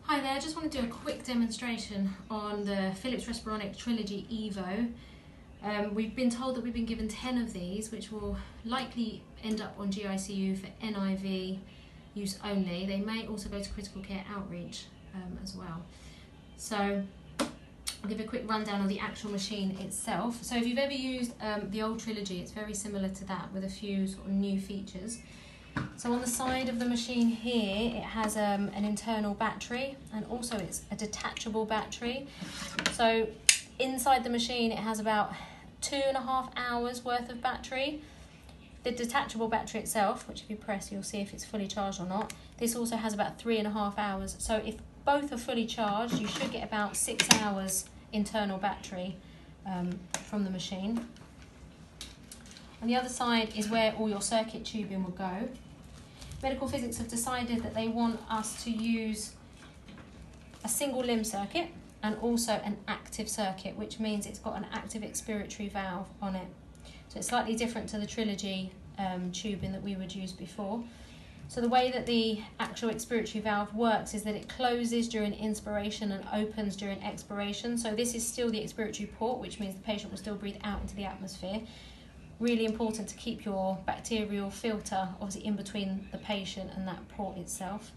Hi there, I just want to do a quick demonstration on the Philips Respironic Trilogy EVO. We've been told that we've been given 10 of these, which will likely end up on GICU for NIV use only. They may also go to critical care outreach as well. So I'll give a quick rundown of the actual machine itself. So if you've ever used the old Trilogy, it's very similar to that with a few sort of new features. So on the side of the machine here, it has an internal battery, and also it's a detachable battery. So inside the machine, it has about 2.5 hours worth of battery. The detachable battery itself, which if you press, you'll see if it's fully charged or not. This also has about 3.5 hours. So if both are fully charged, you should get about 6 hours internal battery from the machine. On the other side is where all your circuit tubing will go. Medical Physics have decided that they want us to use a single limb circuit and also an active circuit, which means it's got an active expiratory valve on it. So it's slightly different to the Trilogy tubing that we would use before. So the way that the actual expiratory valve works is that it closes during inspiration and opens during expiration. So this is still the expiratory port, which means the patient will still breathe out into the atmosphere. Really important to keep your bacterial filter obviously in between the patient and that port itself.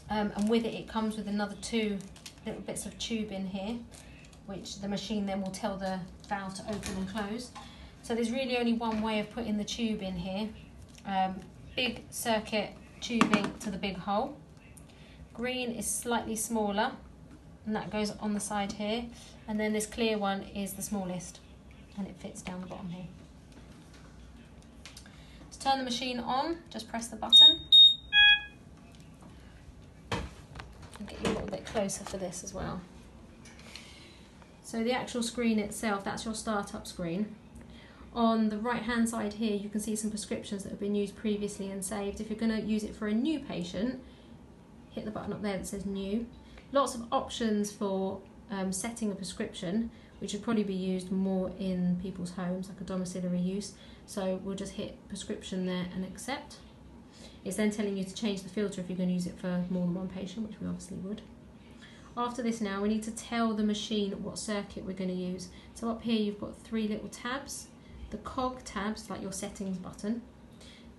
And with it, it comes with another 2 little bits of tube in here, which the machine then will tell the valve to open and close. So there's really only one way of putting the tube in here. Big circuit tubing to the big hole. Green is slightly smaller, and that goes on the side here. And then this clear one is the smallest, and it fits down the bottom here. To turn the machine on, just press the button. I'll get you a little bit closer for this as well. So the actual screen itself, that's your startup screen. On the right hand side here, you can see some prescriptions that have been used previously and saved. If you're going to use it for a new patient, hit the button up there that says new. Lots of options for setting a prescription, which would probably be used more in people's homes, like a domiciliary use. So we'll just hit prescription there and accept. It's then telling you to change the filter if you're going to use it for more than one patient, which we obviously would. After this now, we need to tell the machine what circuit we're going to use. So up here you've got 3 little tabs. The cog tabs, like your settings button.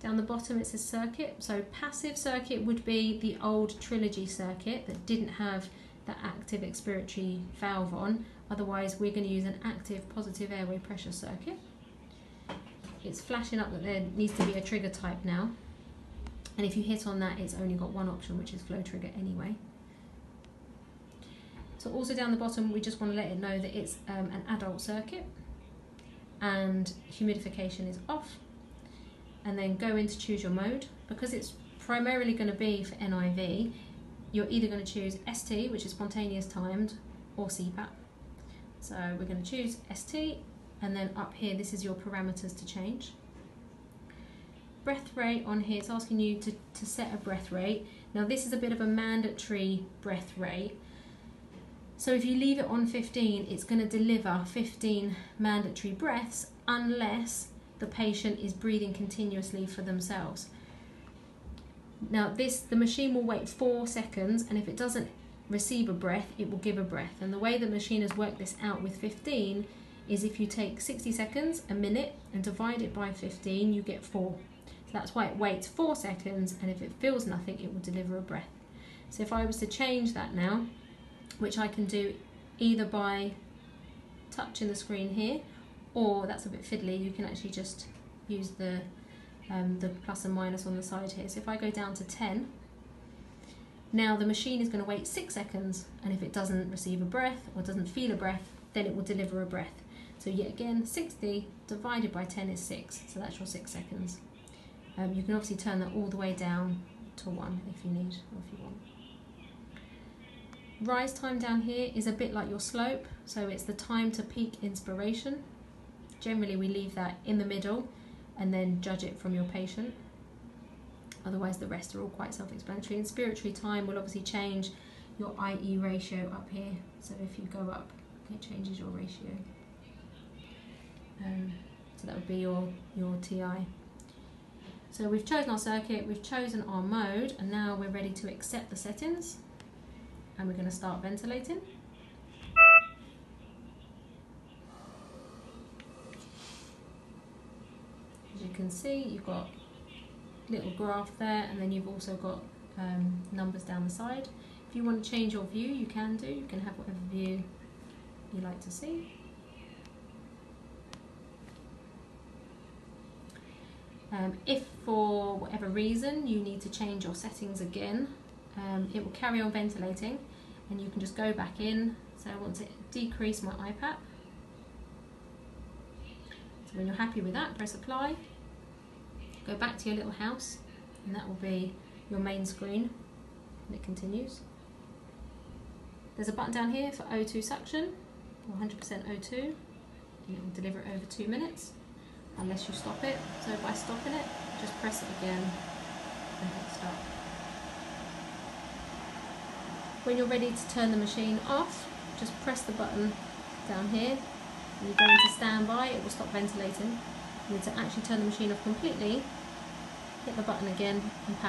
Down the bottom it says circuit. So passive circuit would be the old Trilogy circuit that didn't have that active expiratory valve on. Otherwise, we're going to use an active positive airway pressure circuit. It's flashing up that there needs to be a trigger type now. And if you hit on that, it's only got one option, which is flow trigger anyway. So also down the bottom, we just want to let it know that it's an adult circuit. And humidification is off. And then go in to choose your mode. Because it's primarily going to be for NIV, you're either going to choose ST, which is spontaneous timed, or CPAP. So we're going to choose ST, and then up here, this is your parameters to change. Breath rate on here, it's asking you to set a breath rate. Now this is a bit of a mandatory breath rate. So if you leave it on 15, it's going to deliver 15 mandatory breaths unless the patient is breathing continuously for themselves. Now the machine will wait 4 seconds, and if it doesn't receive a breath, it will give a breath. And the way the machine has worked this out with 15 is if you take 60 seconds, a minute, and divide it by 15, you get 4. So that's why it waits 4 seconds, and if it feels nothing, it will deliver a breath. So if I was to change that now, which I can do either by touching the screen here, or that's a bit fiddly, you can actually just use the plus and minus on the side here. So if I go down to 10, now the machine is going to wait 6 seconds, and if it doesn't receive a breath or doesn't feel a breath, then it will deliver a breath. So yet again, 60 divided by 10 is 6, so that's your 6 seconds. You can obviously turn that all the way down to 1 if you need or if you want. Rise time down here is a bit like your slope, so it's the time to peak inspiration. Generally we leave that in the middle and then judge it from your patient. Otherwise the rest are all quite self-explanatory. Inspiratory time will obviously change your IE ratio up here. So if you go up, it changes your ratio. So that would be your TI. So we've chosen our circuit, we've chosen our mode, and now we're ready to accept the settings. and we're going to start ventilating. As you can see, you've got little graph there, and then you've also got numbers down the side. If you want to change your view, you can do. You can have whatever view you like to see. If for whatever reason you need to change your settings again, it will carry on ventilating, and you can just go back in. So I want to decrease my IPAP. So when you're happy with that, press apply, go back to your little house, and that will be your main screen, and it continues. There's a button down here for O2 suction, or 100% O2, and it will deliver it over 2 minutes, unless you stop it. So by stopping it, just press it again and hit stop. When you're ready to turn the machine off, just press the button down here. When you go into standby, it will stop ventilating. And to actually turn the machine off completely, hit the button again and power.